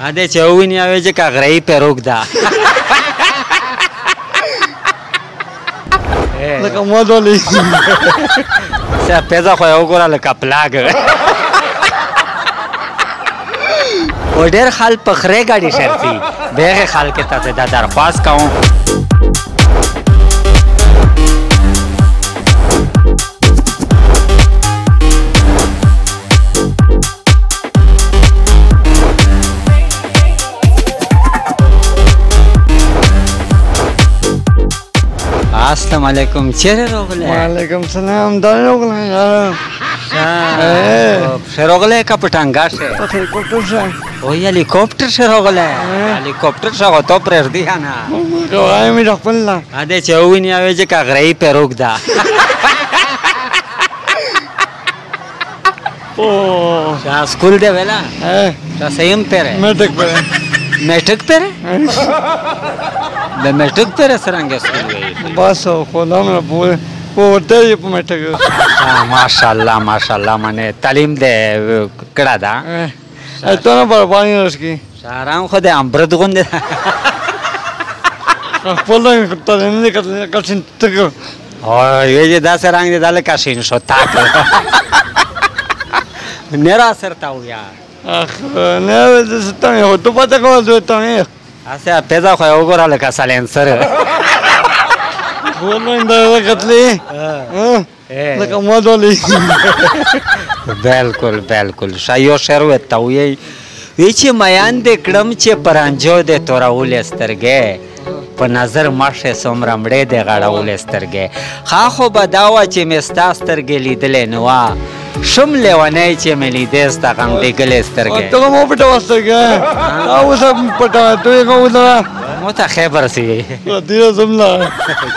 Ade ce uini aveți ca grei pe rug, da. Lăca modul Se apeza cu o gură ca plagă. O der hal pe hrega de șerfi. Bere hal că te da dar pas ca un Assalamu alaikum. Chere rogle? Walaikum salam. Dale rogle. Se rogle ka putanga se. Helicopter se. O helicopter se rogle. Helicopter se goto prerdi ana. Ai mi rakpalla. Ade ce uini aveți ca grei pe rug, da. Oh. Sa school de vela. Sa sayem pere. Metek pere. Metek pere? De metek pere sarange school gei. Bas khoda mera pure pote ye metek. माशाल्लाह माने तालीम दे कड़ा दा तो ना बर्बादी है उसकी साराम खुद अमृत गुंदे पोला तो नहीं कर चिंता कर और ये जे दास रंग दे दाले का सीन सो ताक नेरा सरता हो यार ने तो हो तो पता को तो है ऐसे पेजा को ओगोरा ले का साइलेंसर बोलो इंदा कतली लगा modul बिल्कुल शायो शेर वता हुई विचे मयान दे कडम चे परांजो दे तोरा उलेस्तरगे په نظر ماشه سومرمړې د غاړه ولسترګې خاخو بداوه چې مستاسترګې لیدلې نو شم لیوانای چې مې لیدې ستا غم بیګلې سترګې ته مو پټه واسترګې او سم پټه ته کو ودا مو ته خبر سي دې زملا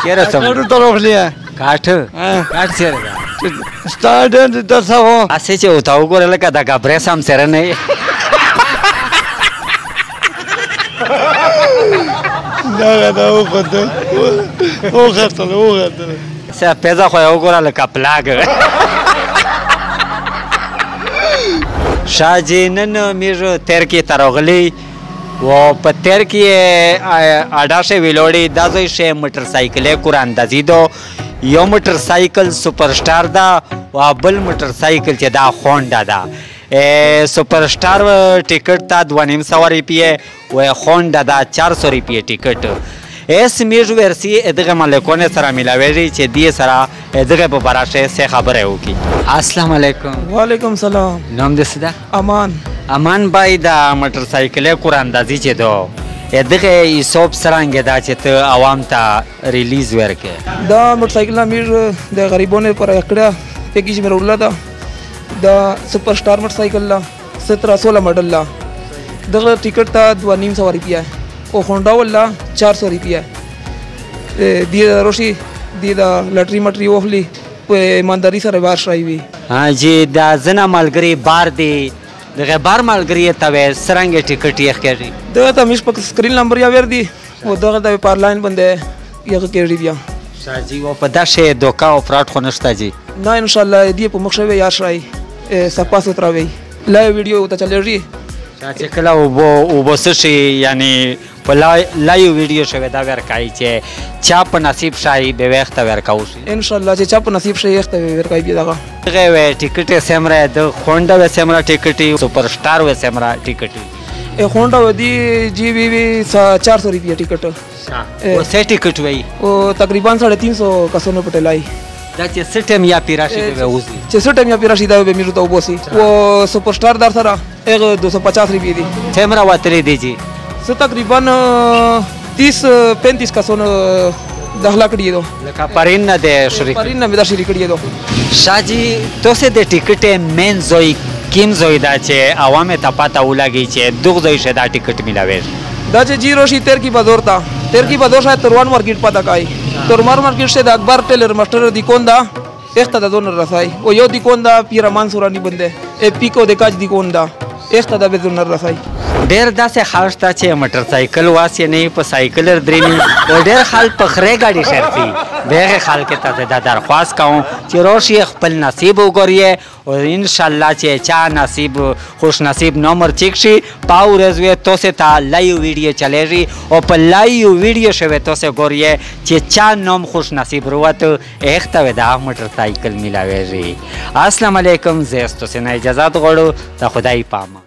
چیرې سم کاټو طرف لیا کاټ چیرې سٹارټ د تاسو اسې چې وتاو ګورل کدا غبره سم سره نه دا او خدای او خدای se peza cu o gură ca plagă. شاجی نن میرو ترکی ترغلی و په ترکی اډاشه ویلوړي د ځای شه موټر سایکل قران د زیدو یو موټر سایکل سپر سٹار دا او بل موټر سایکل چې دا هونډا دا سپر سٹار ټیکټ تا 250 روپیه و هونډا دا 400 روپیه ټیکټ اس میرو ورسی ادغه ملکونه سره ملاوي چې دی سره ادغه په براشه سه خبره وکي. السلام علیکم. وعلیکم سلام. نام دې څه ده؟ امان بای دا موټر سایکل قراندازي چې دو ادغه ایسوب سرانګه دا چې ته عوام ته ریلیز ورکې دا موټر سایکل امیر د غریبونو پر اکړه پیکیج مې وروله دا د سپر سٹار موټر سایکل لا 1716 ماډل لا دغه ټیکټ ته 250 روپیه او هونډا ولا 400 روپیه دی روشي دی دا لټری مټری وخلی په ایمانداری سره بار شای وی ها جی دا زنا مالګری بار دی دغه بار مالګری ته سرنګ ټیکټ یې کړی دغه ته مش په سکرین نمبر یا ور دی او دغه د پارلاین باندې یغه کړی بیا شاجی و په داشه دوکا او فراډ خو نشته جی نه ان شاء الله دی په مخشوي یا شای صفا سترا وی لایو ویډیو ته چلېږي چې کله او بوسشي یعنی په لایو ویډیو شوی دا ورکای چې چا په نصیب شای به وخت ورکاو شي ان شاء الله چې چا په نصیب شي وخت ورکای بیا دغه دغه ټیکټ سیمرا د هونډا و سیمرا ټیکټ سپر سٹار و سیمرا ټیکټ هونډا و دی جی وی 400 روپیه ټیکټ او سه ټیکټ وای او تقریبا 350 کسونو پټلای دا چې سټم یا پیراشي به وځي چې سټم یا پیراشي دا به میرو ته وبوسي او سپر سٹار در سره 250 روپیه دی سیمرا واتلی دی جی سه تقریبا 30-35 کسونو داخله کړی دو لکه پرین نه د شریک پرین نه مدا شریک کړی دو شاجی تو سه د ټیکټ مین زوی کیم زوی دا چې عوامه ته پاته ولګي چې دغه زوی شه دا ټیکټ ملاوي دا چې جیرو شي تر کی بازار تا تر کی بازار شاید تروان مارکیټ پاتا کای تروان مارکیټ شه د اکبر ټیلر ماستر دی کوندا اخته د دون رسای او یو دی کوندا پیرمان سورانی بنده ای پیکو د کاج دی کوندا اخته د بدون رسای ډېر داسې خلک شته چې موټر سایکل واسې نه په سایکل درېني او ډېر خلک په خرې ګاډي شرطي د هغې خلکو ته زه دا درخواست کوم چې راشي خپل نصیب وګوري او انشاءالله چې چا نصیب خوش نصیب نمبر چیک شي په ورځ وي تاسو ته لایو ویډیو چلیږي او په لایو ویډیو شوی تاسو ګورئ چې چا نوم خوش نصیب وروته هغه ته دا موټر سایکل میلاویږي. السلام علیکم، زه ستاسو نه اجازه غواړم. د خدای په امان.